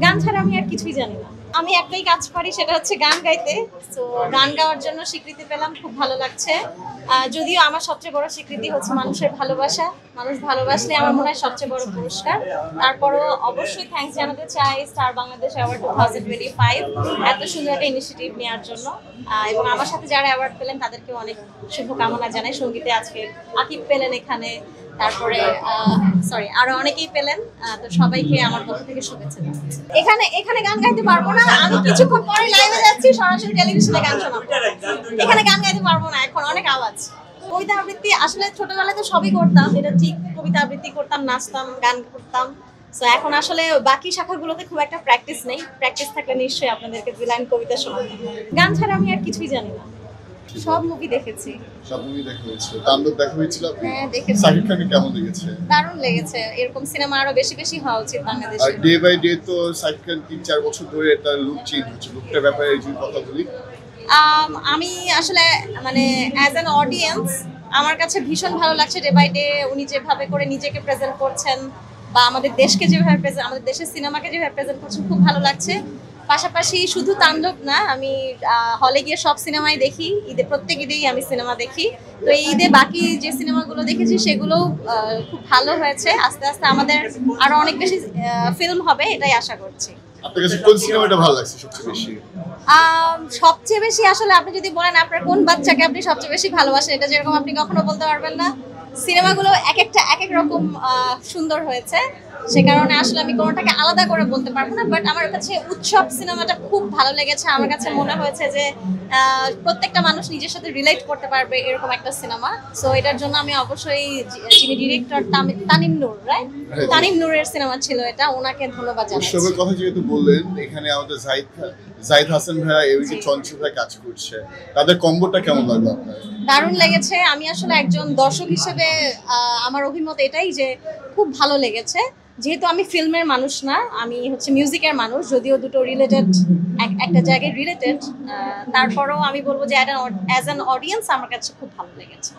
গান ছাড়া আমি আর কিছুই জানি না। আমি একটাই কাজ পারি, সেটা হচ্ছে গান গাইতে। তো গান গাওয়ার জন্য স্বীকৃতি পেলাম, খুব ভালো লাগছে। যদিও আমার সবচেয়ে বড় স্বীকৃতি হচ্ছে মানুষের ভালোবাসা। মানুষ ভালোবাসলে আমার মনে হয় সবচেয়ে বড় পুরস্কার। তারপরও অবশ্যই থ্যাঙ্কস জানাতে চাই স্টার বাংলাদেশ অ্যাওয়ার্ড 2025 এত সুন্দর একটা ইনিশিয়েটিভ নেওয়ার জন্য। এবং আমার সাথে যারা অ্যাওয়ার্ড পেলেন তাদেরকেও অনেক শুভকামনা জানাই। সঙ্গীতে আজকে আকিব পেলেন এখানে, তারপরে আরো অনেকেই পেলেন। তো সবাইকে আমার পক্ষ থেকে শুভেচ্ছা। এখানে গান গাইতে পারবো না, আমি কিছুক্ষণ পরে লাইভে যাচ্ছি, সরাসরি টেলিভিশনে গান শোনাবো। এখানে গান গাইতে পারবো না, এখন অনেক আওয়াজ। কবিতা আবৃত্তি আসলে ছোটবেলায় তো সবই করতাম, এটা ঠিক। কবিতা আবৃত্তি করতাম, নাচতাম, গান করতাম। তো এখন আসলে বাকি শাখাগুলোতে খুব একটা প্র্যাকটিস নেই। প্র্যাকটিস থাকলে নিশ্চয়ই আপনাদেরকে 2 লাইন কবিতা শোনাতাম। গান ছাড়া আমি আর কিছুই জানি না। সব মুভি দেখেছি। সব মুভি দেখা হয়েছে। তাণ্ডব দেখা হয়েছিল আপনি? হ্যাঁ, দেখেছি। শাকিব খানকে কেমন লেগেছে? দারুণ লেগেছে। এরকম সিনেমা আরো বেশি বেশি হওয়া উচিত বাংলাদেশে। আর ডে বাই ডে তো শাকিব খান 3-4 বছর ধরে তার লুক চেঞ্জ হচ্ছে। লুকটার ব্যাপারে যদি কথা বলি, আমি আসলে মানে অ্যাজ অ্যান অডিয়েন্স আমার কাছে ভীষণ ভালো লাগছে ডে বাই ডে উনি যেভাবে করে নিজেকে প্রেজেন্ট করছেন, বা আমাদের দেশকে যেভাবে আমাদের দেশের সিনেমাকে যেভাবে প্রেজেন্ট করছেন, খুব ভালো লাগছে। পাশাপাশি শুধু তাণ্ডব না, আমি হলে গিয়ে সব সিনেমাই দেখি। প্রত্যেক ঈদেই আমি সিনেমা দেখি। তো এই ঈদে বাকি যে সিনেমাগুলো দেখেছি সেগুলোও খুব ভালো হয়েছে। আস্তে আস্তে আমাদের আরো অনেক বেশি ফিল্ম হবে, এটাই আশা করছি। আপনার কাছে কোন সিনেমাটা ভালো লাগছে সবচেয়ে বেশি? সবচেয়ে বেশি আসলে আপনি যদি বলেন আপনার কোন বাচ্চাকে আপনি সবচেয়ে বেশি ভালোবাসেন, এটা যেরকম আপনি কখনো বলতে পারবেন না। সিনেমাগুলো এক এক রকম সুন্দর হয়েছে, সে কারণে আসলে আমি কোনোটাকে আলাদা করে বলতে পারবো না। বাট আমার কাছে উৎসব সিনেমাটা খুব ভালো লেগেছে। আমার কাছে মনে হয়েছে যে প্রত্যেকটা মানুষ নিজের সাথে রিলেট করতে পারবে এরকম একটা সিনেমা। সো এটার জন্য আমি অবশ্যই যিনি ডিরেক্টর তানিম নূর, রাইট, তানিম নূরের সিনেমা ছিল এটা, ওনাকে ধন্যবাদ জানাচ্ছি। উৎসবের কথা যেহেতু বললেন, এখানে আমাদের জাহিদ হাসান ভাইয়া এবং চঞ্চল ভাই কাজ করছে, তাদের কম্বোটা কেমন লাগলো আপনার? দারুণ লেগেছে। আমি আসলে একজন দর্শক হিসেবে আমার অভিমত এটাই যে খুব ভালো লেগেছে। যেহেতু আমি ফিল্মের মানুষ না, আমি হচ্ছে মিউজিকের মানুষ, যদিও দুটো রিলেটেড, একটা জায়গায় রিলেটেড, তারপরেও আমি বলবো যে অ্যাজ অ্যান অডিয়েন্স আমার কাছে খুব ভালো লেগেছে।